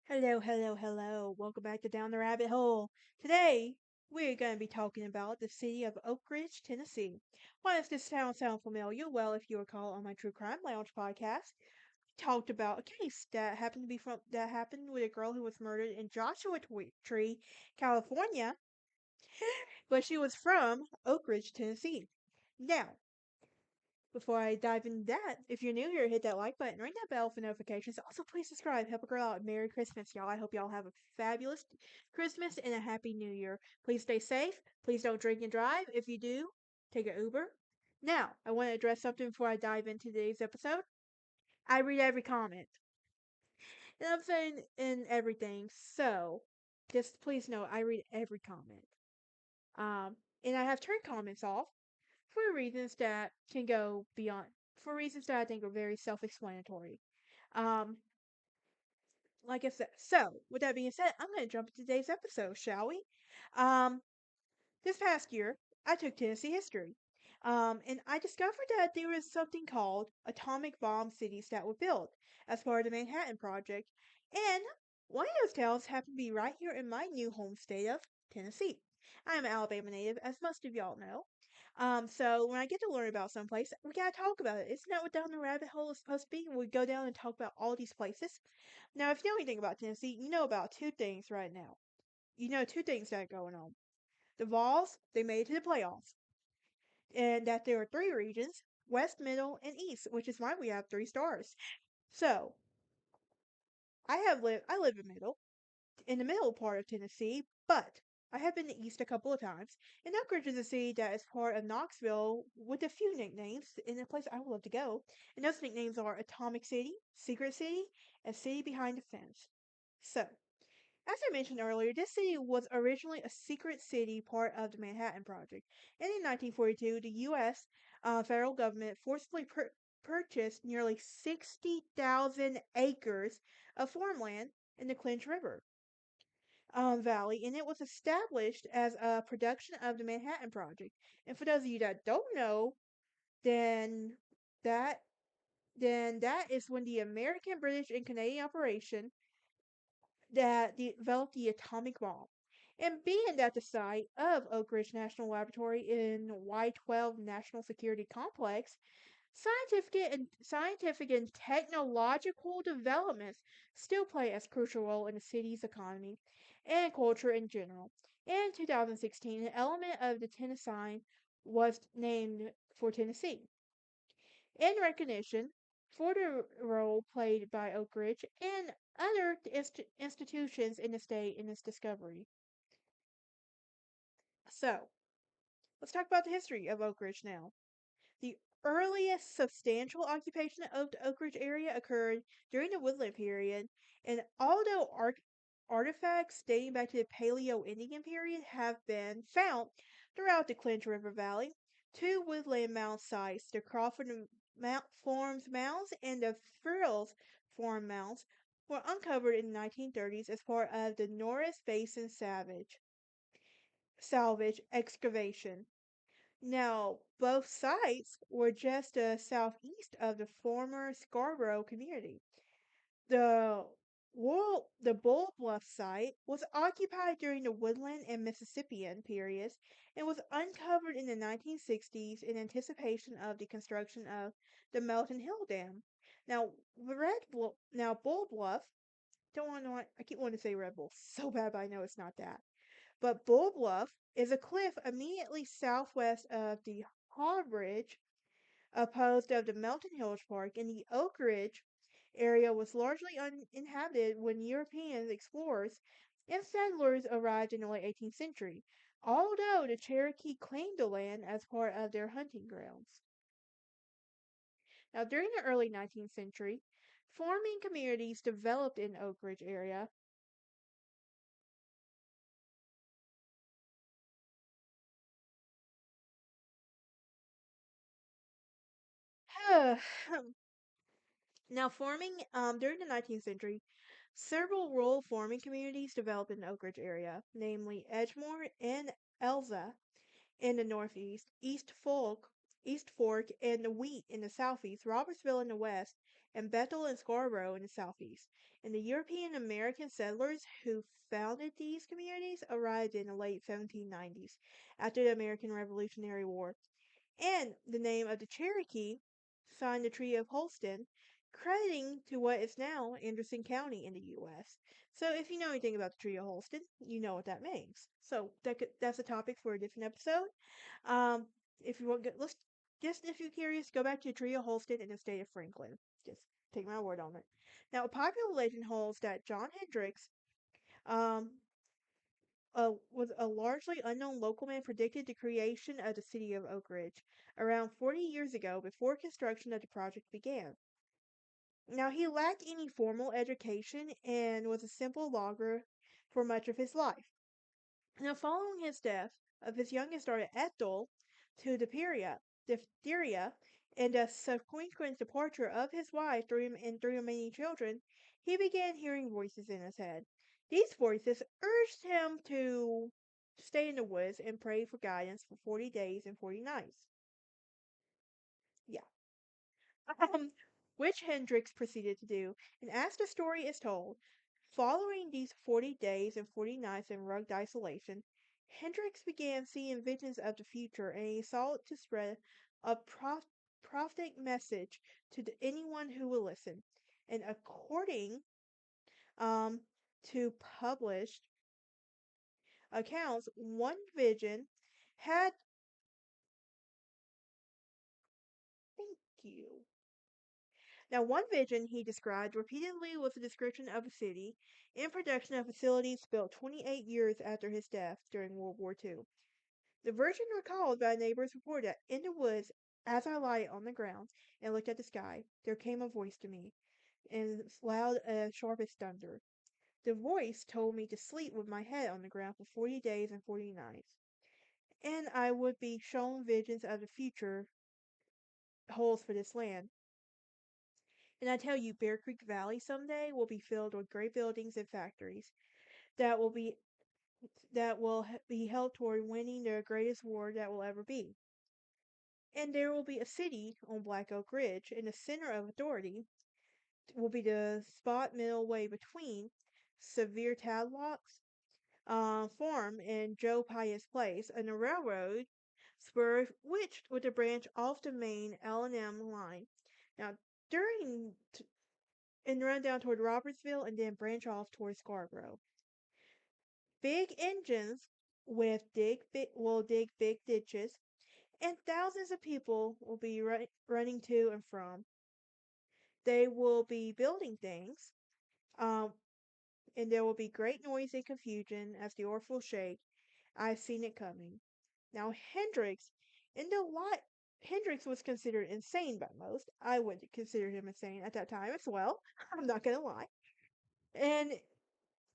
Hello, hello, hello. Welcome back to Down the Rabbit Hole. Today, we're going to be talking about the city of Oak Ridge, Tennessee. Why does this town sound familiar? Well, if you recall on my True Crime Lounge podcast, we talked about a case that happened with a girl who was murdered in Joshua Tree, California, but she was from Oak Ridge, Tennessee. Now, before I dive into that, if you're new here, hit that like button, ring that bell for notifications. Also, please subscribe. Help a girl out. Merry Christmas, y'all. I hope y'all have a fabulous Christmas and a happy New Year. Please stay safe. Please don't drink and drive. If you do, take an Uber. Now, I want to address something before I dive into today's episode. I read every comment. And I'm saying in everything. So, just please know I read every comment. And I have turned comments off for reasons that can go beyond, for reasons that I think are very self-explanatory. Um, like I said, so with that being said, I'm going to jump into today's episode, shall we? Um, this past year, I took Tennessee history. And I discovered that there was something called atomic bomb cities that were built as part of the Manhattan Project. And one of those towns happened to be right here in my new home state of Tennessee. I'm an Alabama native, as most of y'all know. So when I get to learn about some place, we gotta talk about it. Isn't that what Down the Rabbit Hole is supposed to be? We go down and talk about all these places. Now, if you know anything about Tennessee, you know about two things right now. You know two things that are going on. The Vols, they made it to the playoffs, and that there are three regions: West, Middle, and East, which is why we have three stars. So, I live in the middle part of Tennessee, but I have been to East a couple of times, and Oak Ridge is a city that is part of Knoxville with a few nicknames, and a place I would love to go. And those nicknames are Atomic City, Secret City, and City Behind the Fence. So, as I mentioned earlier, this city was originally a secret city part of the Manhattan Project. And in 1942, the U.S. Federal government forcibly purchased nearly 60,000 acres of farmland in the Clinch River Valley, and it was established as a production of the Manhattan Project. And for those of you that don't know, then that that is when the American, British, and Canadian operation that developed the atomic bomb. And being at the site of Oak Ridge National Laboratory in Y-12 National Security Complex, scientific and technological developments still play a crucial role in the city's economy and culture in general. In 2016, an element of the Tennessine was named for Tennessee in recognition for the role played by Oak Ridge and other institutions in the state in its discovery. So, let's talk about the history of Oak Ridge now. The earliest substantial occupation of the Oak Ridge area occurred during the Woodland period, and although artifacts dating back to the Paleo-Indian period have been found throughout the Clinch River Valley, two woodland mound sites, the Crawford Mount Forms Mounds and the Frills Form Mounds, were uncovered in the 1930s as part of the Norris Basin salvage excavation. Now, both sites were just southeast of the former Scarborough community. The Bull Bluff site was occupied during the Woodland and Mississippian periods and was uncovered in the 1960s in anticipation of the construction of the Melton Hill Dam. Bull Bluff, don't want to, I keep wanting to say Red Bull so bad, but I know it's not that. But Bull Bluff is a cliff immediately southwest of the Harbridge, opposed of the Melton Hills Park, and the Oak Ridge area was largely uninhabited when European explorers and settlers arrived in the late 18th century, although the Cherokee claimed the land as part of their hunting grounds. Now, during the early 19th century, farming communities developed in Oak Ridge area. Now, farming during the 19th century, several rural farming communities developed in the Oak Ridge area, namely Edgemoor and Elza in the northeast, East Fork, and the Wheat in the southeast, Robertsville in the west, and Bethel and Scarborough in the southeast. And the European American settlers who founded these communities arrived in the late 1790s after the American Revolutionary War. And the name of the Cherokee signed the Treaty of Holston, crediting to what is now Anderson County in the U.S. So if you know anything about the Treaty of Holston, you know what that means. So that's a topic for a different episode. Um, if you want, let's just if you're curious, go back to the Treaty of Holston in the state of Franklin. Just take my word on it. Now, a popular legend holds that John Hendricks, um, was a largely unknown local man, predicted the creation of the city of Oak Ridge around 40 years ago before construction of the project began. Now, he lacked any formal education and was a simple logger for much of his life. Now, following his death of his youngest daughter Ethel to diphtheria, and the subsequent departure of his wife and three remaining children, he began hearing voices in his head. These voices urged him to stay in the woods and pray for guidance for 40 days and 40 nights. Yeah. Um, which Hendrix proceeded to do, and as the story is told, following these 40 days and 40 nights in rugged isolation, Hendrix began seeing visions of the future, and he sought to spread a prophetic message to anyone who will listen. And according um, to published accounts, one vision had. Thank you. Now, one vision he described repeatedly was a description of a city in production of facilities built 28 years after his death during World War II. The version recalled by neighbors reported that in the woods, as I lay on the ground and looked at the sky, there came a voice to me, and loud as sharp as thunder. The voice told me to sleep with my head on the ground for 40 days and 40 nights, and I would be shown visions of the future holds for this land. And I tell you, Bear Creek Valley someday will be filled with great buildings and factories that will be be held toward winning the greatest war that will ever be. And there will be a city on Black Oak Ridge, and the center of authority will be the spot middle way between Severe Tadlock's farm and Joe Pius Place, and the railroad spur which would the branch off the main L&M line. Now, during and run down toward Robertsville and then branch off toward Scarborough. Big engines will dig big ditches, and thousands of people will be running to and from. They will be building things, um, and there will be great noise and confusion as the earth will shake. I've seen it coming. Now in the lot, Hendrix was considered insane by most. I would consider him insane at that time as well. I'm not gonna lie. And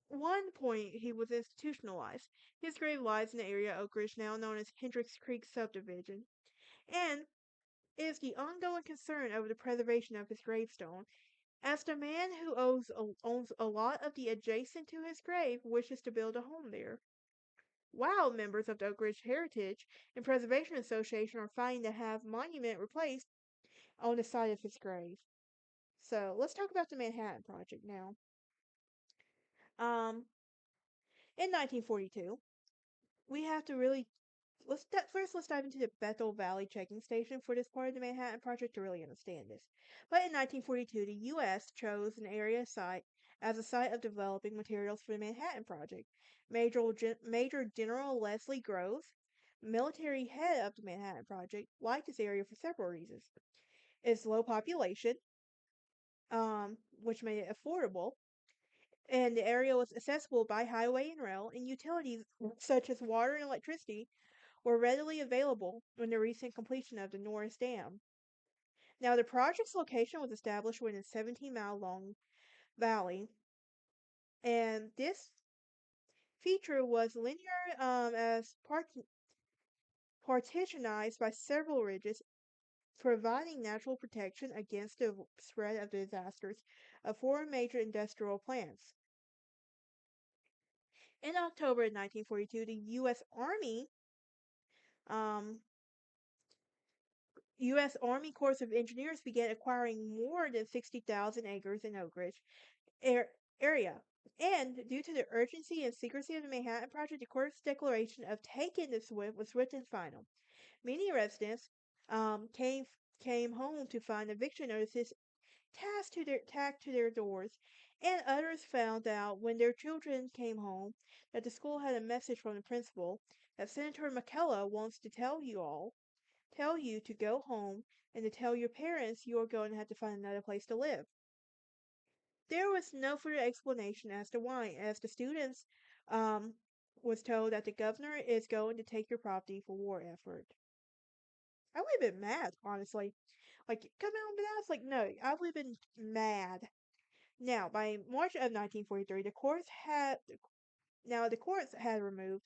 one point he was institutionalized. His grave lies in the area of Oak Ridge now known as Hendricks Creek subdivision, and it is the ongoing concern over the preservation of his gravestone, as the man who owns a lot of the adjacent to his grave wishes to build a home there. While members of the Oak Ridge Heritage and Preservation Association are fighting to have monument replaced on the site of his grave. So let's talk about the Manhattan Project now. Um, in 1942, we have to really let's dive into the Bethel Valley checking station for this part of the Manhattan Project to really understand this. But in 1942, the U.S. chose an area site as a site of developing materials for the Manhattan Project. Major General Leslie Groves, military head of the Manhattan Project, liked this area for several reasons. Its low population, which made it affordable, and the area was accessible by highway and rail, and utilities such as water and electricity were readily available when the recent completion of the Norris Dam. Now, the project's location was established within a 17-mile long valley, and this feature was linear as partitionized by several ridges, providing natural protection against the spread of disasters of four major industrial plants. In October 1942, the U.S. Army um, U.S. Army Corps of Engineers began acquiring more than 60,000 acres in Oak Ridge air- area. And due to the urgency and secrecy of the Manhattan Project, the Corps' declaration of taking the SWIFT was written and final. Many residents um, came came home to find eviction notices tacked to their doors, and others found out when their children came home that the school had a message from the principal that Senator McKellar wants to tell you to go home and to tell your parents you are going to have to find another place to live. There was no further explanation as to why, as the students um, was told that the governor is going to take your property for war effort. I would have been mad, honestly. Like, come out, but I was like, no, I would have been mad. Now, by March of 1943, the courts had removed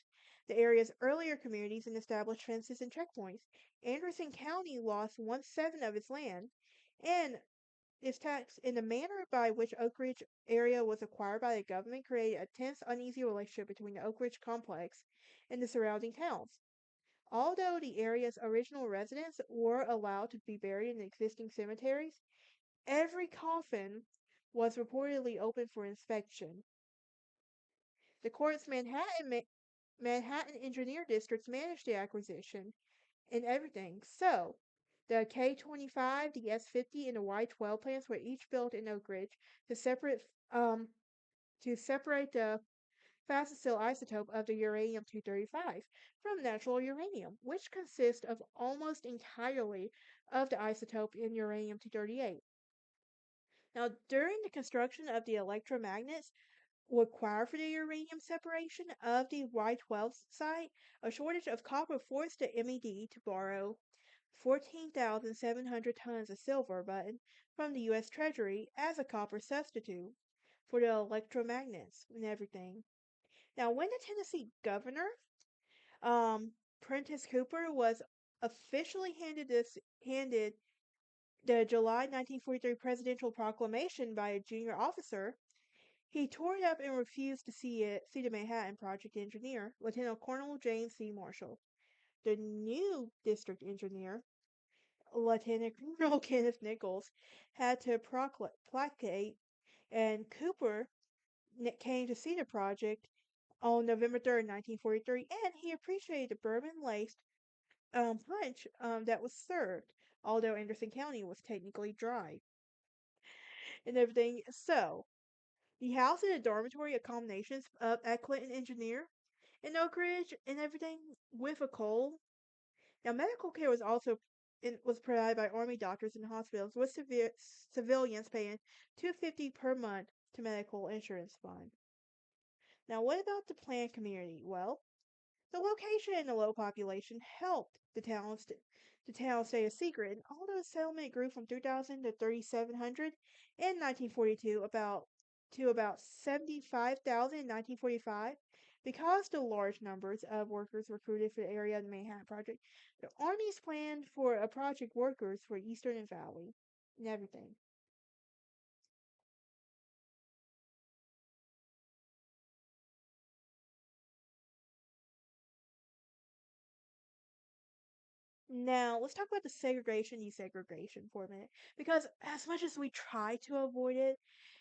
the area's earlier communities and established fences and checkpoints. Anderson County lost one seventh of its land, and its tax in the manner by which Oak Ridge area was acquired by the government created a tense, uneasy relationship between the Oak Ridge complex and the surrounding towns. Although the area's original residents were allowed to be buried in existing cemeteries, every coffin was reportedly open for inspection. The court's Manhattan engineer districts managed the acquisition and everything. So, the K-25, the S-50, and the Y-12 plants were each built in Oak Ridge to um separate the facile isotope of the uranium-235 from natural uranium, which consists of almost entirely of the isotope in uranium-238. Now, during the construction of the electromagnets required for the uranium separation of the Y-12 site, a shortage of copper forced the MED to borrow 14,700 tons of silver button from the U.S. Treasury as a copper substitute for the electromagnets and everything. Now, when the Tennessee governor, um, Prentice Cooper, was officially handed the July 1943 presidential proclamation by a junior officer, he tore it up and refused to see the Manhattan Project engineer, Lieutenant Colonel James C. Marshall. The new district engineer, Lieutenant Colonel Kenneth Nichols, had to placate, and Cooper came to see the project on November 3rd, 1943, and he appreciated the bourbon-laced punch that was served, although Anderson County was technically dry and everything. So, the house and the dormitory accommodations up at Clinton Engineer in Oak Ridge and everything with a coal. Now, medical care was provided by Army doctors in hospitals, with civilians paying $250 per month to medical insurance fund. Now, what about the planned community? Well, the location and the low population helped the town stay a secret, and although the settlement grew from 2,000 to 3,700 in 1942 to about 75,000 in 1945, because the large numbers of workers recruited for the area of the Manhattan Project, the armies planned for a project workers for Eastern and Valley and everything. Now, let's talk about the segregation desegregation for a minute. Because as much as we try to avoid it,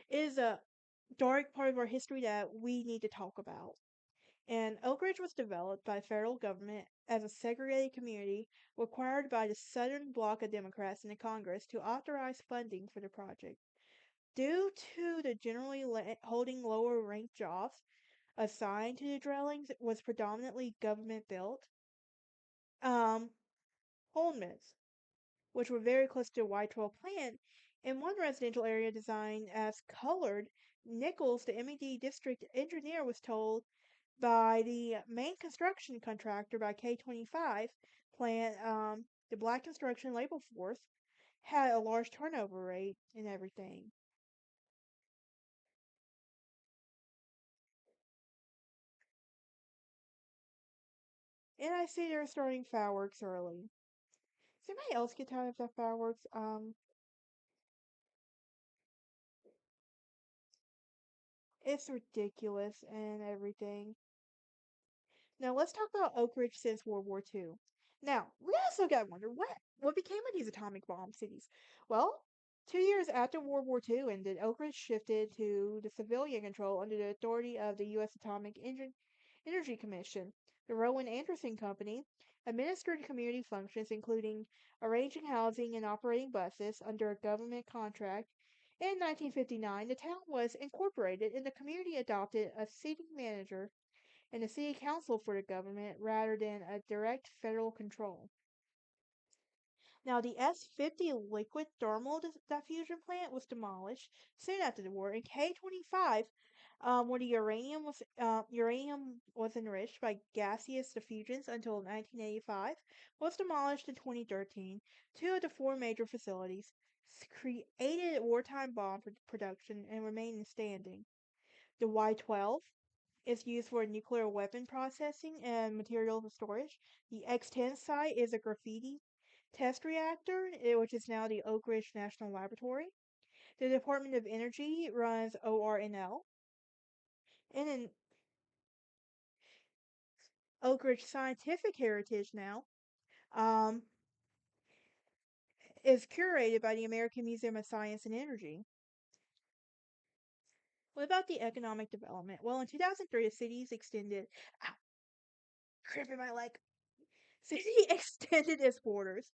it is a dark part of our history that we need to talk about. And Oak Ridge was developed by the federal government as a segregated community required by the Southern Bloc of Democrats in the Congress to authorize funding for the project. Due to the generally holding lower ranked jobs assigned to the dwellings was predominantly government built, um, homes which were very close to a Y-12 plant, in one residential area designed as colored, Nichols, the MED district engineer, was told by the main construction contractor by K-25 plant, the black construction labor force had a large turnover rate and everything. And I see they're starting fireworks early. Does anybody else get tired of the fireworks? It's ridiculous and everything. Now let's talk about Oak Ridge since World War II. Now, we also got to wonder what became of these atomic bomb cities. Well, 2 years after World War II ended, Oak Ridge shifted to the civilian control under the authority of the U.S. Energy Commission. The Rowan Anderson Company administered community functions, including arranging housing and operating buses under a government contract. In 1959, the town was incorporated and the community adopted a city manager and a city council for the government rather than a direct federal control. Now, the S-50 liquid thermal diffusion plant was demolished soon after the war, and K-25, where the uranium was enriched by gaseous diffusions until 1985, was demolished in 2013. Two of the four major facilities created wartime bomb production and remain standing. The Y-12 is used for nuclear weapon processing and material storage. The X-10 site is a graphite test reactor, which is now the Oak Ridge National Laboratory. The Department of Energy runs ORNL. And in Oak Ridge Scientific Heritage now um, is curated by the American Museum of Science and Energy. What about the economic development? Well, in 2003, the city's extended. Ow, crimping my leg. City extended its borders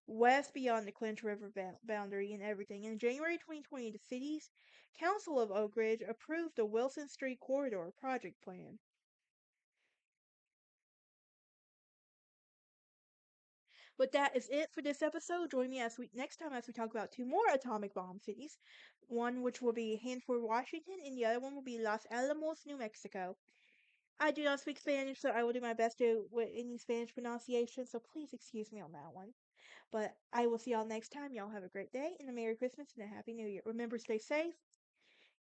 west beyond the Clinch River boundary and everything. In January 2020, the city's Council of Oak Ridge approved the Wilson Street Corridor project plan. But that is it for this episode. Join me next time as we talk about two more atomic bomb cities. One which will be Hanford, Washington, and the other one will be Los Alamos, New Mexico. I do not speak Spanish, so I will do my best to with any Spanish pronunciation, so please excuse me on that one. But I will see y'all next time. Y'all have a great day and a Merry Christmas and a Happy New Year. Remember, stay safe.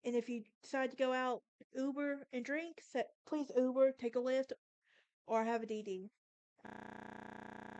And if you decide to go out, Uber and drink, please Uber, take a Lyft, or have a DD.